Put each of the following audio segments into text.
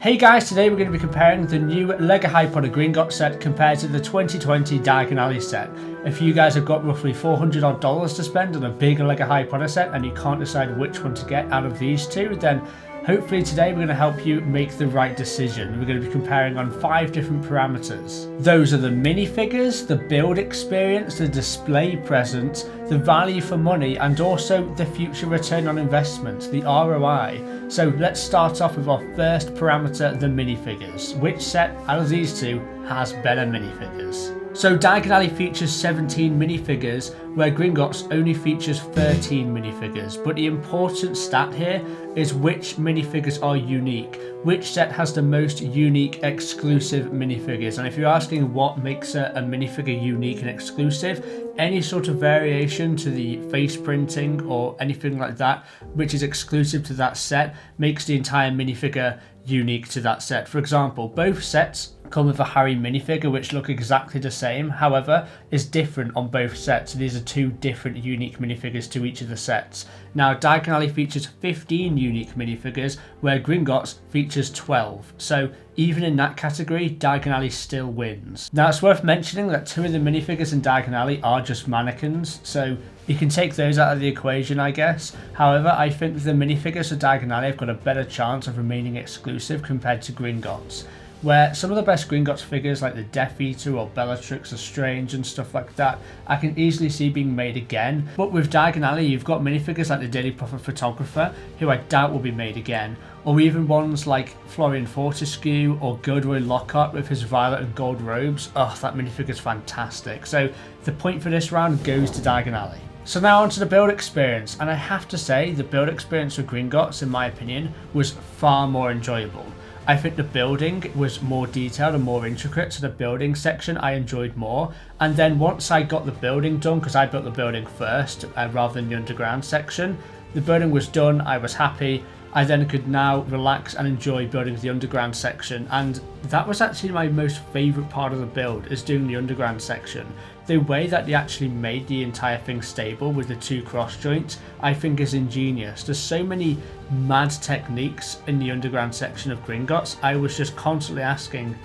Hey guys, today we're going to be comparing the new LEGO Harry Potter Gringotts set compared to the 2020 Diagon Alley set. If you guys have got roughly $400 odd to spend on a big LEGO Harry Potter set and you can't decide which one to get out of these two, then hopefully today we're going to help you make the right decision. We're going to be comparing on 5 different parameters. Those are the minifigures, the build experience, the display presence, the value for money, and also the future return on investment, the ROI. So let's start off with our first parameter, the minifigures. Which set out of these two has better minifigures? So Diagon Alley features 17 minifigures, where Gringotts only features 13 minifigures. But the important stat here is which minifigures are unique. Which set has the most unique exclusive minifigures? And if you're asking what makes a minifigure unique and exclusive, any sort of variation to the face printing or anything like that which is exclusive to that set makes the entire minifigure unique to that set. For example, both sets come with a Harry minifigure which look exactly the same, however is different on both sets. So these are 2 different unique minifigures to each of the sets. Now Diagon Alley features 15 unique minifigures, where Gringotts features 12. So even in that category, Diagon Alley still wins. Now it's worth mentioning that 2 of the minifigures in Diagon Alley are just mannequins, so you can take those out of the equation, I guess. However, I think the minifigures for Diagon Alley have got a better chance of remaining exclusive compared to Gringotts, where some of the best Gringotts figures like the Death Eater or Bellatrix Lestrange and stuff like that I can easily see being made again. But with Diagon Alley you've got minifigures like the Daily Prophet Photographer, who I doubt will be made again, or even ones like Florian Fortescue or Gilderoy Lockhart with his violet and gold robes. Oh, that minifigure is fantastic. So the point for this round goes to Diagon Alley. So now onto the build experience, and I have to say the build experience for Gringotts, in my opinion, was far more enjoyable. I think the building was more detailed and more intricate, so the building section I enjoyed more. And then once I got the building done, because I built the building first rather than the underground section, the building was done, I was happy. I then could now relax and enjoy building the underground section, and that was actually my most favourite part of the build, is doing the underground section. The way that they actually made the entire thing stable with the 2 cross joints I think is ingenious. There's so many mad techniques in the underground section of Gringotts. I was just constantly asking,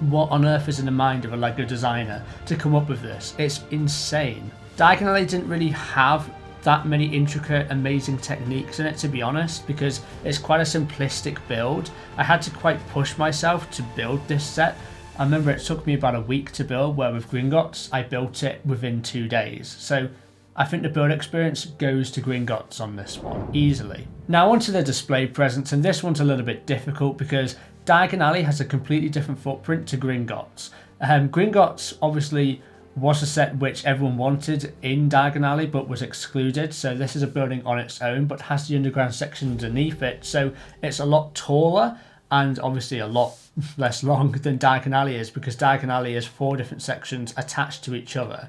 what on earth is in the mind of a LEGO designer to come up with this? It's insane. Diagon Alley didn't really have that many intricate, amazing techniques in it, to be honest, because it's quite a simplistic build. I had to quite push myself to build this set. I remember it took me about a week to build, where with Gringotts I built it within 2 days. So I think the build experience goes to Gringotts on this one, easily. Now onto the display presence, and this one's a little bit difficult because Diagon Alley has a completely different footprint to Gringotts. Gringotts obviously was a set which everyone wanted in Diagon Alley but was excluded, so this is a building on its own but has the underground section underneath it, so it's a lot taller and obviously a lot less long than Diagon Alley is, because Diagon Alley is 4 different sections attached to each other.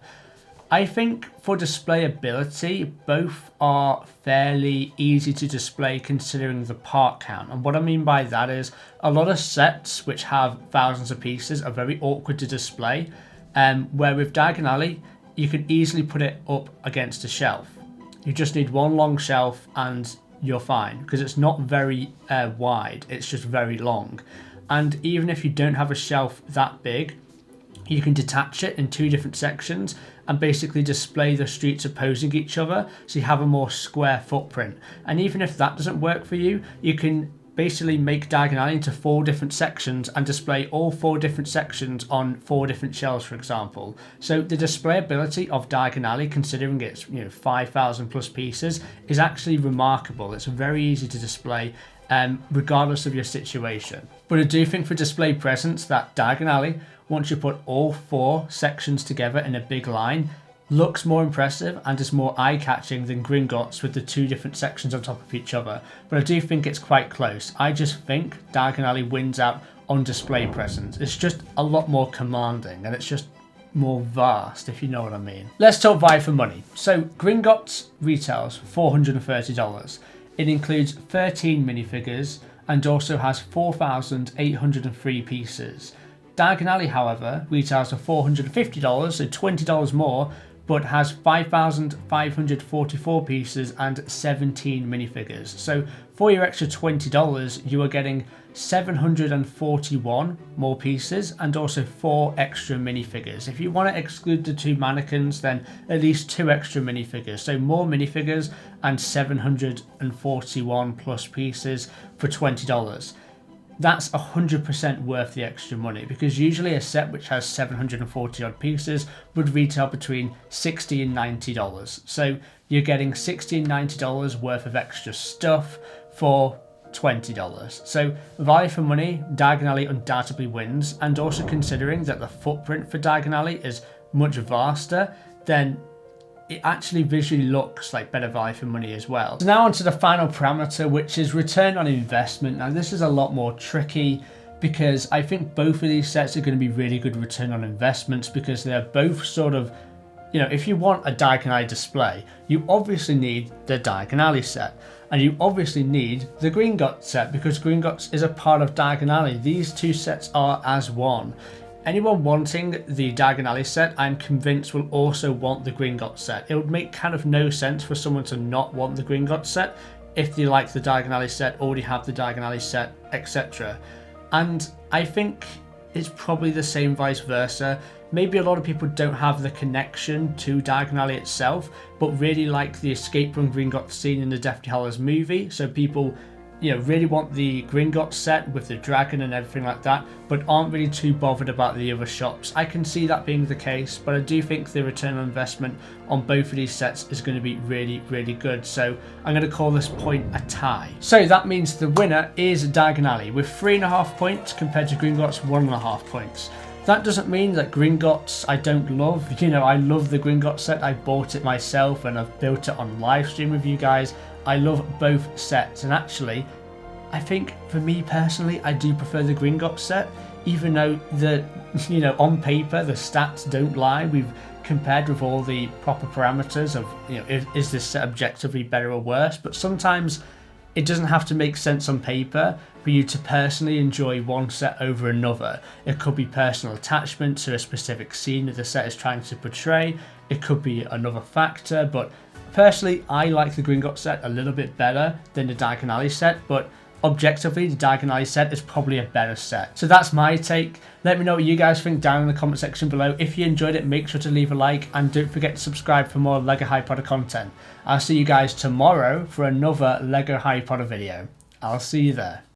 I think for displayability both are fairly easy to display considering the part count, and what I mean by that is a lot of sets which have thousands of pieces are very awkward to display. Where with Diagon Alley, you can easily put it up against a shelf. You just need one long shelf and you're fine, because it's not very wide, it's just very long. And even if you don't have a shelf that big, you can detach it in 2 different sections and basically display the streets opposing each other, so you have a more square footprint. And even if that doesn't work for you, you can basically make Diagon Alley into 4 different sections and display all 4 different sections on 4 different shelves, for example. So the displayability of Diagon Alley, considering it's 5,000 plus pieces, is actually remarkable. It's very easy to display regardless of your situation. But I do think for display presence that Diagon Alley, once you put all 4 sections together in a big line, looks more impressive and is more eye-catching than Gringotts with the 2 different sections on top of each other. But I do think it's quite close. I just think Diagon Alley wins out on display presence. It's just a lot more commanding and it's just more vast, if you know what I mean. Let's talk value for money. So Gringotts retails $430. It includes 13 minifigures and also has 4,803 pieces. Diagon Alley, however, retails for $450, so $20 more, but has 5,544 pieces and 17 minifigures. So for your extra $20, you are getting 741 more pieces and also 4 extra minifigures. If you want to exclude the 2 mannequins, then at least 2 extra minifigures. So more minifigures and 741 plus pieces for $20. That's 100% worth the extra money, because usually a set which has 740 odd pieces would retail between $60 and $90. So you're getting $60 and $90 worth of extra stuff for $20. So value for money, Diagon Alley undoubtedly wins, and also considering that the footprint for Diagon Alley is much vaster, then it actually visually looks like better value for money as well. So now onto the final parameter, which is return on investment. Now this is a lot more tricky because I think both of these sets are going to be really good return on investments, because they're both sort of, you know, if you want a Diagon Alley display, you obviously need the Diagon Alley set, and you obviously need the Gringotts set, because Gringotts is a part of Diagon Alley. These two sets are as one. Anyone wanting the Diagon Alley set, I'm convinced will also want the Gringotts set. It would make kind of no sense for someone to not want the Gringotts set if they like the Diagon Alley set, already have the Diagon Alley set, etc. And I think it's probably the same vice versa. Maybe a lot of people don't have the connection to Diagon Alley itself, but really like the escape from Gringotts scene in the Deathly Hallows movie. So people, you know, really want the Gringotts set with the dragon and everything like that, but aren't really too bothered about the other shops. I can see that being the case, but I do think the return on investment on both of these sets is going to be really, really good. So I'm going to call this point a tie. So that means the winner is Diagon Alley with 3.5 points compared to Gringotts 1.5 points. That doesn't mean that Gringotts I don't love. You know, I love the Gringotts set. I bought it myself and I've built it on live stream with you guys. I love both sets, and actually I think for me personally I do prefer the Gringotts set, even though the, you know, on paper the stats don't lie. We've compared with all the proper parameters of, you know, is this set objectively better or worse, but sometimes it doesn't have to make sense on paper for you to personally enjoy one set over another. It could be personal attachment to a specific scene that the set is trying to portray. It could be another factor, but personally I like the Gringotts set a little bit better than the Diagon Alley set, but objectively the Diagon Alley set is probably a better set. So that's my take. Let me know what you guys think down in the comment section below. If you enjoyed it, make sure to leave a like, and don't forget to subscribe for more LEGO Harry Potter content. I'll see you guys tomorrow for another LEGO Harry Potter video. I'll see you there.